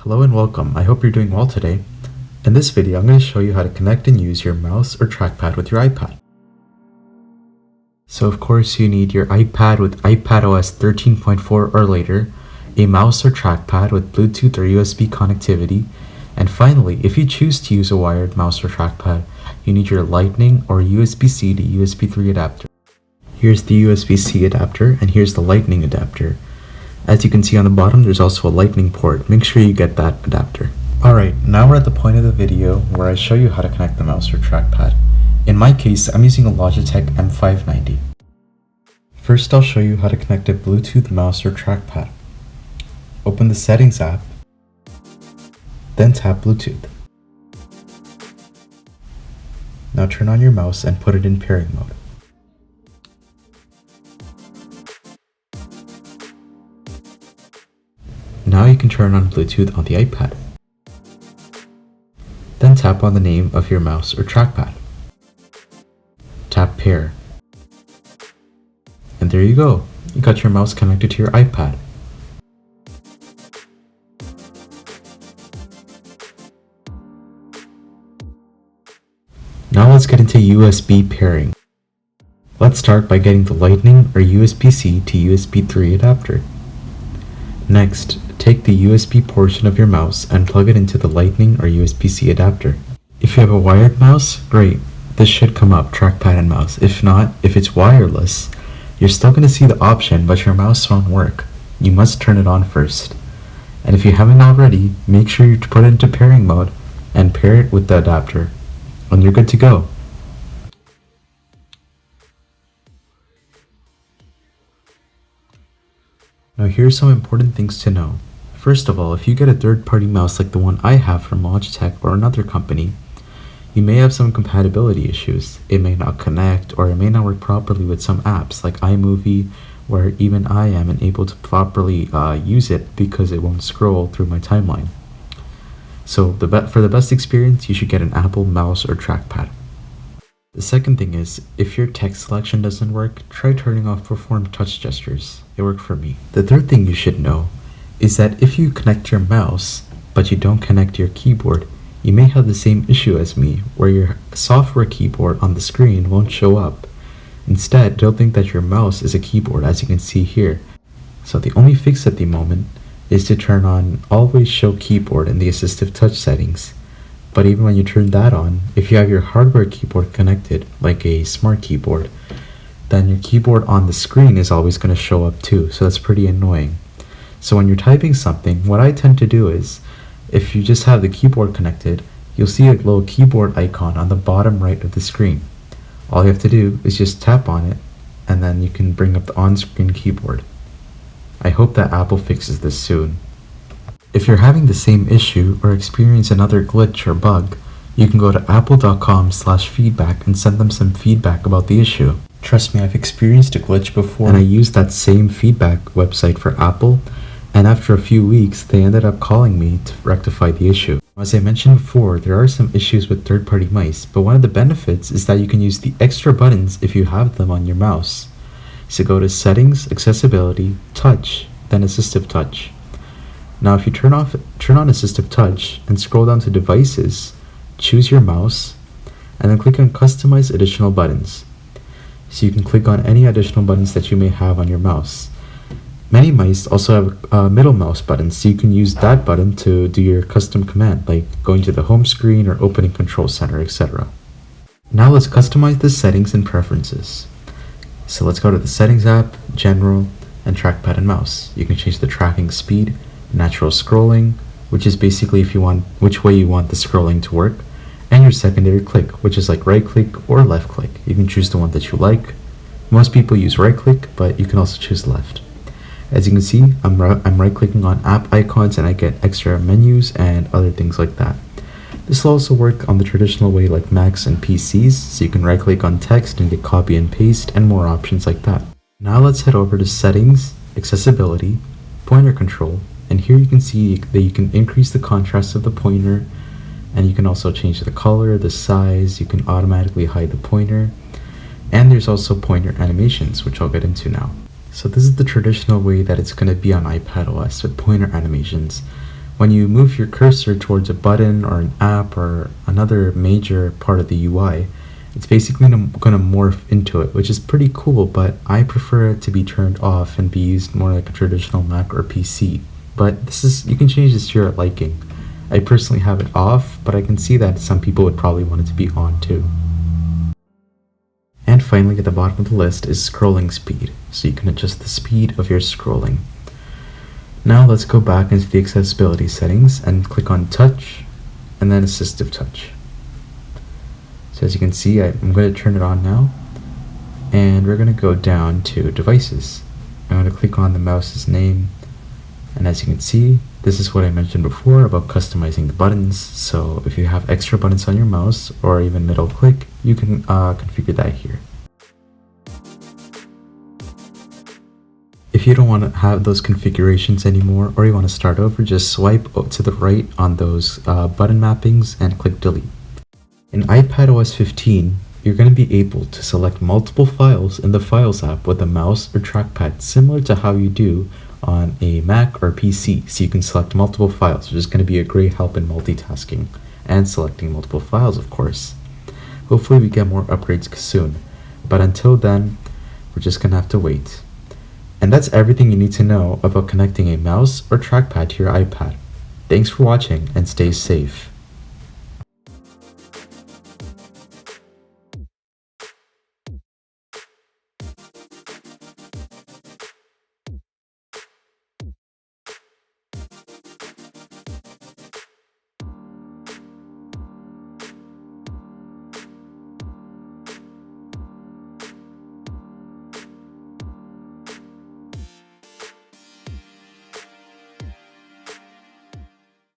Hello and welcome. I hope you're doing well today. In this video, I'm going to show you how to connect and use your mouse or trackpad with your iPad. So of course you need your iPad with iPadOS 13.4 or later, a mouse or trackpad with Bluetooth or USB connectivity, and finally, if you choose to use a wired mouse or trackpad, you need your Lightning or USB-C to USB 3 adapter. Here's the USB-C adapter and here's the Lightning adapter. As you can see on the bottom, there's also a Lightning port. Make sure you get that adapter. Alright, now we're at the point of the video where I show you how to connect the mouse or trackpad. In my case, I'm using a Logitech M590. First, I'll show you how to connect a Bluetooth mouse or trackpad. Open the Settings app, then tap Bluetooth. Now turn on your mouse and put it in pairing mode. Now you can turn on Bluetooth on the iPad. Then tap on the name of your mouse or trackpad. Tap pair. And there you go. You got your mouse connected to your iPad. Now let's get into USB pairing. Let's start by getting the Lightning or USB-C to USB 3 adapter. Next, take the USB portion of your mouse and plug it into the Lightning or USB-C adapter. If you have a wired mouse, great. This should come up, trackpad and mouse. If not, if it's wireless, you're still going to see the option, but your mouse won't work. You must turn it on first. And if you haven't already, make sure you put it into pairing mode and pair it with the adapter. And you're good to go. Now here's some important things to know. First of all, if you get a third-party mouse like the one I have from Logitech or another company, you may have some compatibility issues. It may not connect, or it may not work properly with some apps like iMovie, where even I am unable to properly use it because it won't scroll through my timeline. So for the best experience, you should get an Apple mouse or trackpad. The second thing is, if your text selection doesn't work, try turning off Perform Touch Gestures. It worked for me. The third thing you should know is that if you connect your mouse, but you don't connect your keyboard, you may have the same issue as me, where your software keyboard on the screen won't show up. Instead, don't think that your mouse is a keyboard, as you can see here. So the only fix at the moment is to turn on Always Show Keyboard in the Assistive Touch settings. But even when you turn that on, if you have your hardware keyboard connected, like a smart keyboard, then your keyboard on the screen is always going to show up too, so that's pretty annoying. So when you're typing something, what I tend to do is, if you just have the keyboard connected, you'll see a little keyboard icon on the bottom right of the screen. All you have to do is just tap on it, and then you can bring up the on-screen keyboard. I hope that Apple fixes this soon. If you're having the same issue or experience another glitch or bug, you can go to apple.com/feedback and send them some feedback about the issue. Trust me, I've experienced a glitch before, and I used that same feedback website for Apple, and after a few weeks, they ended up calling me to rectify the issue. As I mentioned before, there are some issues with third-party mice, but one of the benefits is that you can use the extra buttons if you have them on your mouse. So go to Settings, Accessibility, Touch, then Assistive Touch. Now if you turn on Assistive Touch and scroll down to Devices, choose your mouse, and then click on Customize Additional Buttons. So you can click on any additional buttons that you may have on your mouse. Many mice also have middle mouse buttons, so you can use that button to do your custom command, like going to the home screen or opening Control Center, etc. Now let's customize the settings and preferences. So let's go to the Settings app, General, and Trackpad and Mouse. You can change the tracking speed, natural scrolling, which is basically which way you want the scrolling to work, and your secondary click, which is like right click or left click. You can choose the one that you like. Most people use right click, but you can also choose left. As you can see, I'm right clicking on app icons and I get extra menus and other things like that. This will also work on the traditional way like Macs and PCs, so you can right click on text and get copy and paste and more options like that. Now let's head over to Settings, Accessibility, Pointer Control, and here you can see that you can increase the contrast of the pointer, and you can also change the color, the size, you can automatically hide the pointer, and there's also pointer animations, which I'll get into now. So this is the traditional way that it's going to be on iPadOS with pointer animations. When you move your cursor towards a button or an app or another major part of the UI, it's basically going to morph into it, which is pretty cool, but I prefer it to be turned off and be used more like a traditional Mac or PC. But you can change this to your liking. I personally have it off, but I can see that some people would probably want it to be on too. And finally, at the bottom of the list is scrolling speed, so you can adjust the speed of your scrolling. Now let's go back into the accessibility settings and click on touch and then assistive touch. So as you can see, I'm going to turn it on now, and we're going to go down to devices. I'm going to click on the mouse's name, and as you can see, this is what I mentioned before about customizing the buttons. So if you have extra buttons on your mouse or even middle click, you can configure that here. If you don't want to have those configurations anymore, or you want to start over, just swipe to the right on those button mappings and click delete. In iPadOS 15, you're going to be able to select multiple files in the Files app with a mouse or trackpad, similar to how you do on a Mac or PC. So you can select multiple files, which is going to be a great help in multitasking and selecting multiple files, of course. Hopefully we get more upgrades soon, but until then, we're just going to have to wait. And that's everything you need to know about connecting a mouse or trackpad to your iPad. Thanks for watching and stay safe.